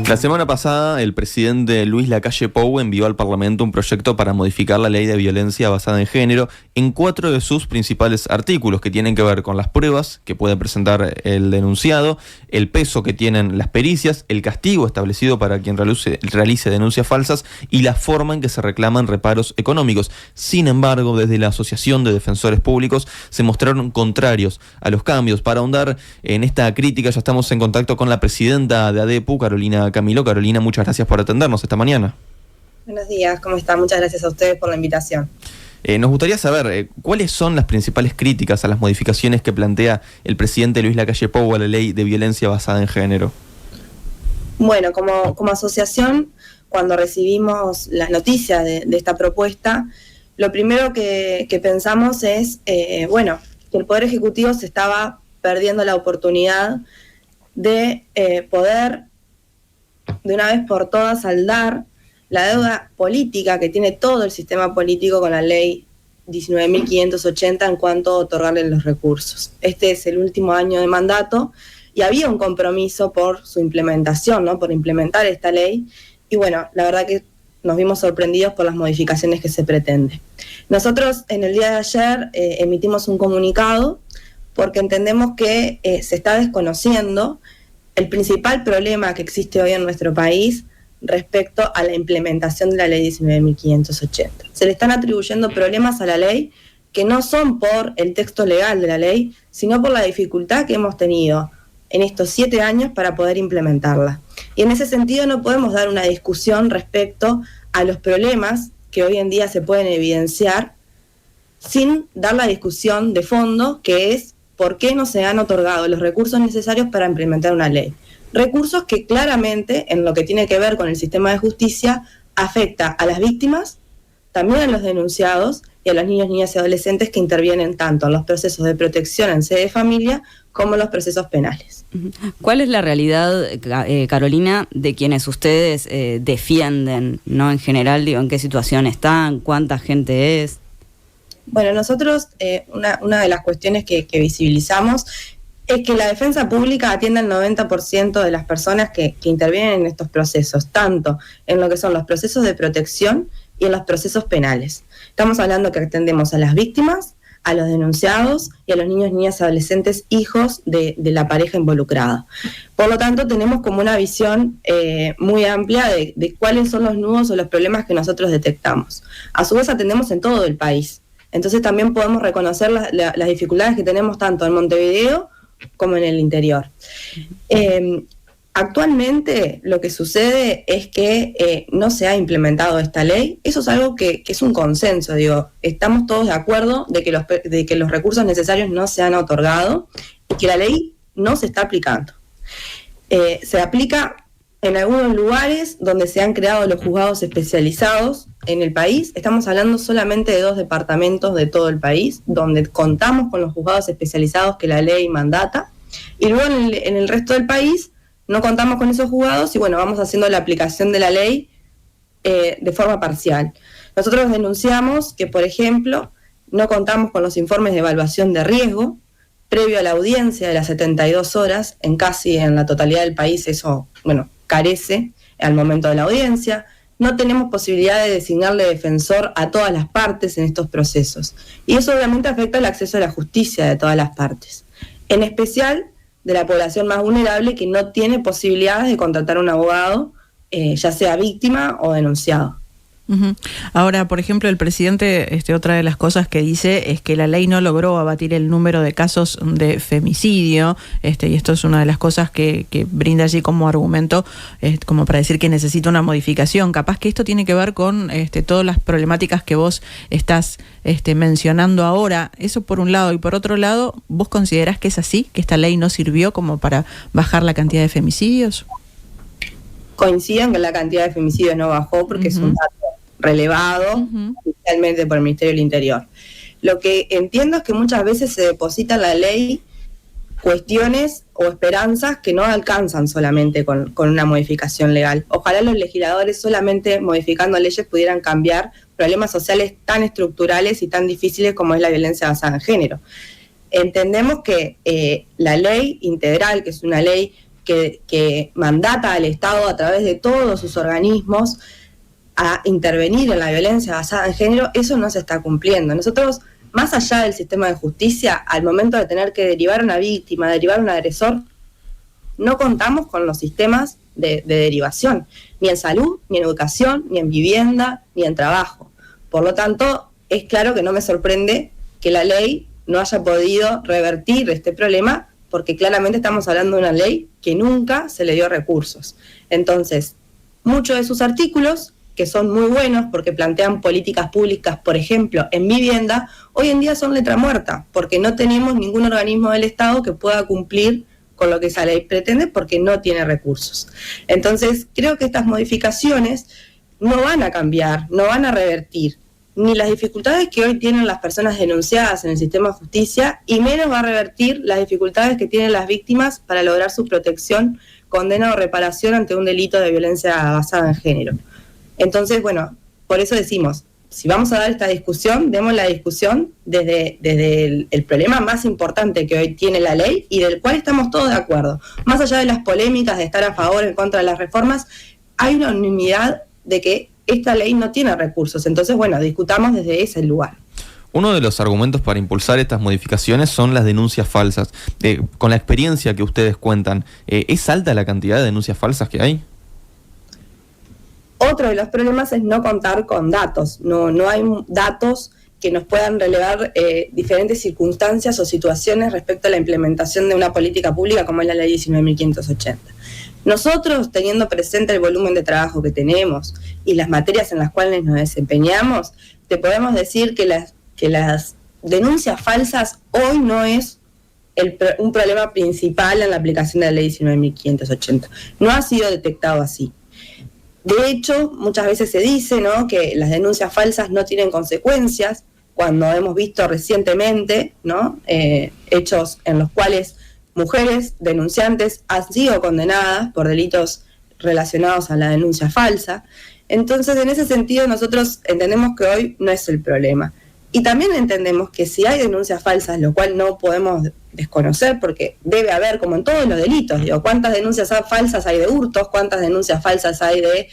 La semana pasada, el presidente Luis Lacalle Pou envió al Parlamento un proyecto para modificar la ley de violencia basada en género en 4 de sus principales artículos, que tienen que ver con las pruebas que puede presentar el denunciado, el peso que tienen las pericias, el castigo establecido para quien realice denuncias falsas y la forma en que se reclaman reparos económicos. Sin embargo, desde la Asociación de Defensores Públicos se mostraron contrarios a los cambios. Para ahondar en esta crítica, ya estamos en contacto con la presidenta de ADEPU, Carolina Camilo. Carolina, muchas gracias por atendernos esta mañana. Buenos días, ¿cómo están? Muchas gracias a ustedes por la invitación. Nos gustaría saber cuáles son las principales críticas a las modificaciones que plantea el presidente Luis Lacalle Pou a la ley de violencia basada en género. Bueno, como asociación, cuando recibimos las noticias de esta propuesta, lo primero que pensamos es, que el Poder Ejecutivo se estaba perdiendo la oportunidad de poder de una vez por todas saldar la deuda política que tiene todo el sistema político con la ley 19.580 en cuanto a otorgarle los recursos. Este es el último año de mandato y había un compromiso por su implementación, ¿no? Por implementar esta ley. Y bueno, la verdad que nos vimos sorprendidos por las modificaciones que se pretende. Nosotros en el día de ayer emitimos un comunicado porque entendemos que se está desconociendo el principal problema que existe hoy en nuestro país respecto a la implementación de la ley 19.580. Se le están atribuyendo problemas a la ley que no son por el texto legal de la ley, sino por la dificultad que hemos tenido en estos 7 años para poder implementarla. Y en ese sentido no podemos dar una discusión respecto a los problemas que hoy en día se pueden evidenciar sin dar la discusión de fondo, que es ¿por qué no se han otorgado los recursos necesarios para implementar una ley? Recursos que claramente, en lo que tiene que ver con el sistema de justicia, afecta a las víctimas, también a los denunciados y a los niños, niñas y adolescentes que intervienen tanto en los procesos de protección en sede de familia como en los procesos penales. ¿Cuál es la realidad, Carolina, de quienes ustedes defienden, ¿no? En general, digo, ¿en qué situación están? ¿Cuánta gente es? Bueno, nosotros una de las cuestiones que visibilizamos es que la defensa pública atiende al 90% de las personas que intervienen en estos procesos, tanto en lo que son los procesos de protección y en los procesos penales. Estamos hablando que atendemos a las víctimas, a los denunciados y a los niños, niñas y adolescentes hijos de la pareja involucrada. Por lo tanto, tenemos como una visión muy amplia de cuáles son los nudos o los problemas que nosotros detectamos. A su vez, atendemos en todo el país. Entonces también podemos reconocer las dificultades que tenemos tanto en Montevideo como en el interior. Actualmente lo que sucede es que no se ha implementado esta ley. Eso es algo que es un consenso, digo. Estamos todos de acuerdo de que los recursos necesarios no se han otorgado y que la ley no se está aplicando. Se aplica en algunos lugares donde se han creado los juzgados especializados en el país. Estamos hablando solamente de 2 departamentos de todo el país, donde contamos con los juzgados especializados que la ley mandata, y luego en el resto del país no contamos con esos juzgados y bueno, vamos haciendo la aplicación de la ley de forma parcial. Nosotros denunciamos que, por ejemplo, no contamos con los informes de evaluación de riesgo previo a la audiencia de las 72 horas, en la totalidad del país eso, carece al momento de la audiencia. No tenemos posibilidad de designarle defensor a todas las partes en estos procesos. Y eso obviamente afecta el acceso a la justicia de todas las partes. En especial de la población más vulnerable que no tiene posibilidades de contratar un abogado, ya sea víctima o denunciado. Uh-huh. Ahora, por ejemplo, el presidente, otra de las cosas que dice es que la ley no logró abatir el número de casos de femicidio, y esto es una de las cosas que brinda allí como argumento, como para decir que necesita una modificación. Capaz que esto tiene que ver con todas las problemáticas que vos estás mencionando ahora. Eso por un lado, y por otro lado, ¿vos considerás que es así, que esta ley no sirvió como para bajar la cantidad de femicidios? Coinciden que la cantidad de femicidios no bajó porque es un dato relevado oficialmente por el Ministerio del Interior. Lo que entiendo es que muchas veces se deposita en la ley cuestiones o esperanzas que no alcanzan solamente con una modificación legal. Ojalá los legisladores solamente modificando leyes pudieran cambiar problemas sociales tan estructurales y tan difíciles como es la violencia basada en género. Entendemos que la ley integral, que es una ley que mandata al Estado a través de todos sus organismos a intervenir en la violencia basada en género, eso no se está cumpliendo. Nosotros, más allá del sistema de justicia, al momento de tener que derivar a una víctima, derivar a un agresor, no contamos con los sistemas de derivación, ni en salud, ni en educación, ni en vivienda, ni en trabajo. Por lo tanto, es claro que no me sorprende que la ley no haya podido revertir este problema, porque claramente estamos hablando de una ley que nunca se le dio recursos. Entonces, muchos de sus artículos, que son muy buenos porque plantean políticas públicas, por ejemplo, en vivienda, hoy en día son letra muerta, porque no tenemos ningún organismo del Estado que pueda cumplir con lo que esa ley pretende, porque no tiene recursos. Entonces, creo que estas modificaciones no van a cambiar, no van a revertir ni las dificultades que hoy tienen las personas denunciadas en el sistema de justicia, y menos va a revertir las dificultades que tienen las víctimas para lograr su protección, condena o reparación ante un delito de violencia basada en género. Entonces, bueno, por eso decimos, si vamos a dar esta discusión, demos la discusión desde el problema más importante que hoy tiene la ley y del cual estamos todos de acuerdo. Más allá de las polémicas de estar a favor o en contra de las reformas, hay una unanimidad de que esta ley no tiene recursos. Entonces, bueno, discutamos desde ese lugar. Uno de los argumentos para impulsar estas modificaciones son las denuncias falsas. Con la experiencia que ustedes cuentan, ¿es alta la cantidad de denuncias falsas que hay? Otro de los problemas es no contar con datos. No hay datos que nos puedan relevar diferentes circunstancias o situaciones respecto a la implementación de una política pública como es la Ley 19.580. Nosotros, teniendo presente el volumen de trabajo que tenemos y las materias en las cuales nos desempeñamos, te podemos decir que las denuncias falsas hoy no es un problema principal en la aplicación de la Ley 19.580. No ha sido detectado así. De hecho, muchas veces se dice, ¿no?, que las denuncias falsas no tienen consecuencias, cuando hemos visto recientemente, ¿no?, hechos en los cuales mujeres denunciantes han sido condenadas por delitos relacionados a la denuncia falsa. Entonces, en ese sentido, nosotros entendemos que hoy no es el problema. Y también entendemos que si hay denuncias falsas, lo cual no podemos desconocer, porque debe haber, como en todos los delitos, digo, ¿cuántas denuncias falsas hay de hurtos? ¿Cuántas denuncias falsas hay de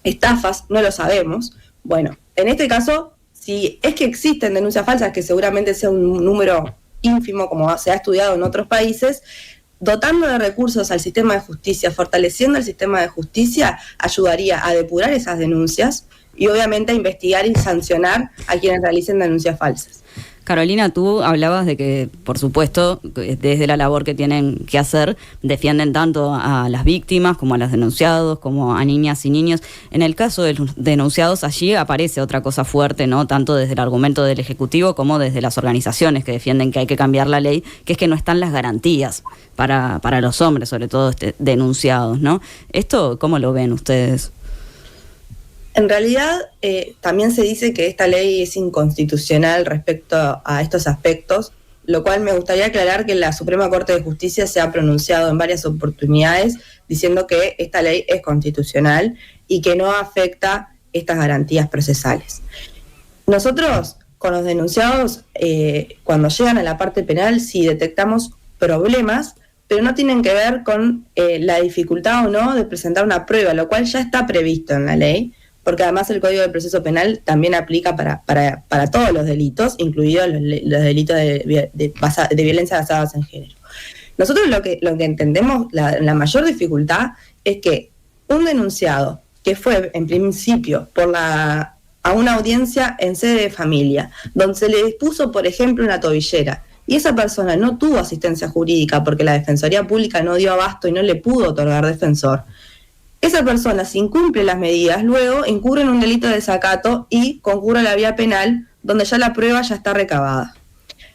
estafas? No lo sabemos. Bueno, en este caso, si es que existen denuncias falsas, que seguramente sea un número ínfimo, como se ha estudiado en otros países, dotando de recursos al sistema de justicia, fortaleciendo el sistema de justicia, ayudaría a depurar esas denuncias y obviamente a investigar y sancionar a quienes realicen denuncias falsas. Carolina, tú hablabas de que, por supuesto, desde la labor que tienen que hacer, defienden tanto a las víctimas como a los denunciados, como a niñas y niños. En el caso de los denunciados, allí aparece otra cosa fuerte, ¿no?, tanto desde el argumento del Ejecutivo como desde las organizaciones que defienden que hay que cambiar la ley, que es que no están las garantías para los hombres, sobre todo denunciados, ¿no? ¿Esto cómo lo ven ustedes? En realidad, también se dice que esta ley es inconstitucional respecto a estos aspectos, lo cual me gustaría aclarar que la Suprema Corte de Justicia se ha pronunciado en varias oportunidades diciendo que esta ley es constitucional y que no afecta estas garantías procesales. Nosotros, con los denunciados, cuando llegan a la parte penal, sí detectamos problemas, pero no tienen que ver con la dificultad o no de presentar una prueba, lo cual ya está previsto en la ley, porque además el Código de Proceso Penal también aplica para todos los delitos, incluidos los delitos de violencia basada en género. Nosotros lo que entendemos, la mayor dificultad es que un denunciado que fue en principio a una audiencia en sede de familia, donde se le dispuso, por ejemplo, una tobillera, y esa persona no tuvo asistencia jurídica porque la Defensoría Pública no dio abasto y no le pudo otorgar defensor, esa persona, si incumple las medidas, luego incurre en un delito de desacato y concurre a la vía penal, donde ya la prueba ya está recabada.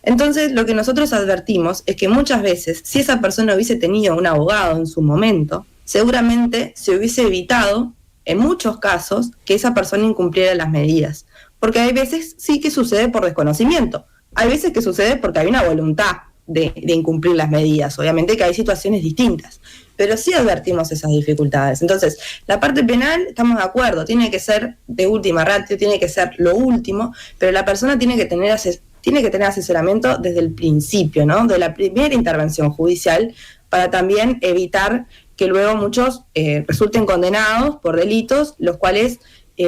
Entonces, lo que nosotros advertimos es que muchas veces, si esa persona hubiese tenido un abogado en su momento, seguramente se hubiese evitado, en muchos casos, que esa persona incumpliera las medidas. Porque hay veces sí que sucede por desconocimiento, hay veces que sucede porque hay una voluntad de incumplir las medidas. Obviamente que hay situaciones distintas, pero sí advertimos esas dificultades. Entonces, la parte penal, estamos de acuerdo, tiene que ser de última ratio, tiene que ser lo último, pero la persona tiene que tener tiene que tener asesoramiento desde el principio, ¿no? De la primera intervención judicial, para también evitar que luego muchos resulten condenados por delitos, los cuales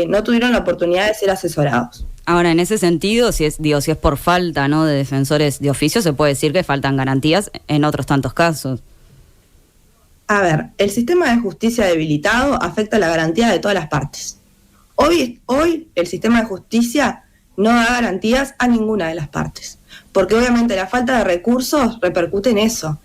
no tuvieron la oportunidad de ser asesorados. Ahora, en ese sentido, si es por falta, ¿no?, de defensores de oficio, se puede decir que faltan garantías en otros tantos casos. A ver, el sistema de justicia debilitado afecta la garantía de todas las partes. Hoy el sistema de justicia no da garantías a ninguna de las partes, porque obviamente la falta de recursos repercute en eso,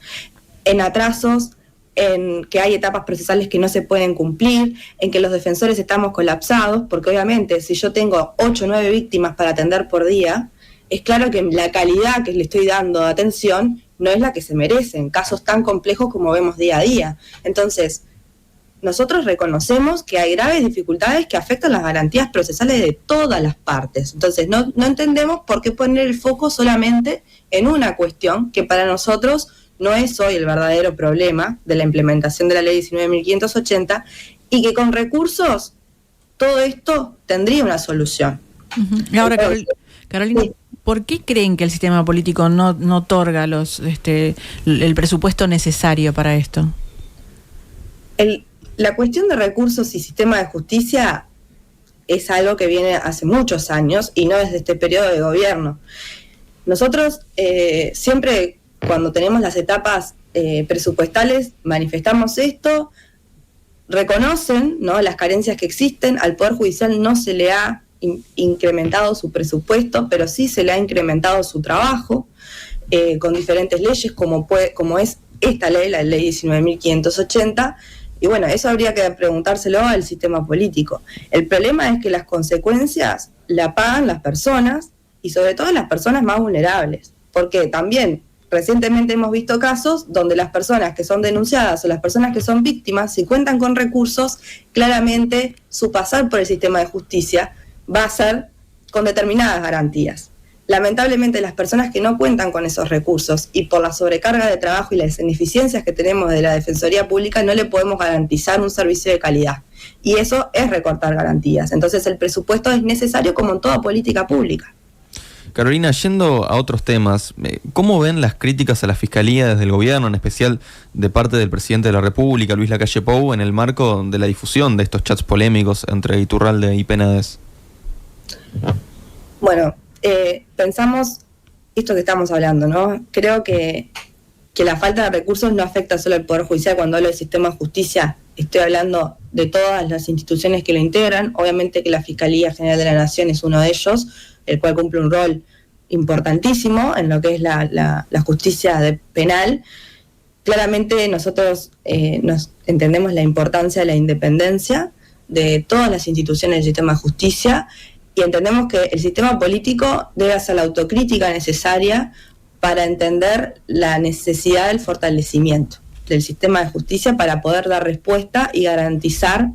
en atrasos, en que hay etapas procesales que no se pueden cumplir, en que los defensores estamos colapsados, porque obviamente si yo tengo 8 o 9 víctimas para atender por día, es claro que la calidad que le estoy dando de atención no es la que se merecen, casos tan complejos como vemos día a día. Entonces, nosotros reconocemos que hay graves dificultades que afectan las garantías procesales de todas las partes. Entonces, no entendemos por qué poner el foco solamente en una cuestión que para nosotros no es hoy el verdadero problema de la implementación de la ley 19.580 y que con recursos todo esto tendría una solución. Uh-huh. Ahora, Carolina, sí. ¿Por qué creen que el sistema político no otorga el presupuesto necesario para esto? La cuestión de recursos y sistema de justicia es algo que viene hace muchos años y no desde este periodo de gobierno. Nosotros siempre, cuando tenemos las etapas presupuestales, manifestamos esto, reconocen, ¿no?, las carencias que existen. Al Poder Judicial no se le ha incrementado su presupuesto, pero sí se le ha incrementado su trabajo con diferentes leyes, como es esta ley, la ley 19.580, y bueno, eso habría que preguntárselo al sistema político. El problema es que las consecuencias la pagan las personas, y sobre todo las personas más vulnerables, porque también recientemente hemos visto casos donde las personas que son denunciadas o las personas que son víctimas, si cuentan con recursos, claramente su pasar por el sistema de justicia va a ser con determinadas garantías. Lamentablemente, las personas que no cuentan con esos recursos y por la sobrecarga de trabajo y las ineficiencias que tenemos de la Defensoría Pública, no le podemos garantizar un servicio de calidad. Y eso es recortar garantías. Entonces, el presupuesto es necesario como en toda política pública. Carolina, yendo a otros temas, ¿cómo ven las críticas a la Fiscalía desde el gobierno, en especial de parte del presidente de la República, Luis Lacalle Pou, en el marco de la difusión de estos chats polémicos entre Iturralde y Penades? Bueno, pensamos esto que estamos hablando, ¿no? Creo que la falta de recursos no afecta solo al Poder Judicial. Cuando hablo del sistema de justicia, estoy hablando de todas las instituciones que lo integran. Obviamente que la Fiscalía General de la Nación es uno de ellos, el cual cumple un rol importantísimo en lo que es la justicia penal. Claramente nosotros nos entendemos la importancia de la independencia de todas las instituciones del sistema de justicia y entendemos que el sistema político debe hacer la autocrítica necesaria para entender la necesidad del fortalecimiento del sistema de justicia para poder dar respuesta y garantizar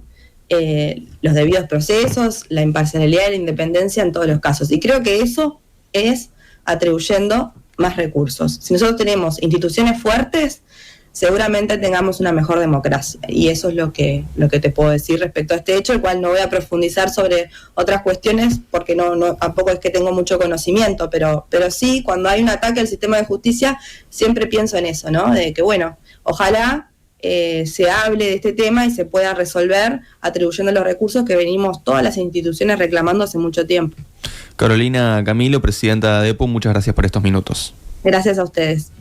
los debidos procesos, la imparcialidad y la independencia en todos los casos. Y creo que eso es atribuyendo más recursos. Si nosotros tenemos instituciones fuertes, seguramente tengamos una mejor democracia. Y eso es lo que te puedo decir respecto a este hecho, el cual no voy a profundizar sobre otras cuestiones porque no tampoco es que tengo mucho conocimiento, pero sí, cuando hay un ataque al sistema de justicia, siempre pienso en eso, ¿no? De que, bueno, ojalá se hable de este tema y se pueda resolver atribuyendo los recursos que venimos todas las instituciones reclamando hace mucho tiempo. Carolina Camilo, presidenta de ADEPO, muchas gracias por estos minutos. Gracias a ustedes.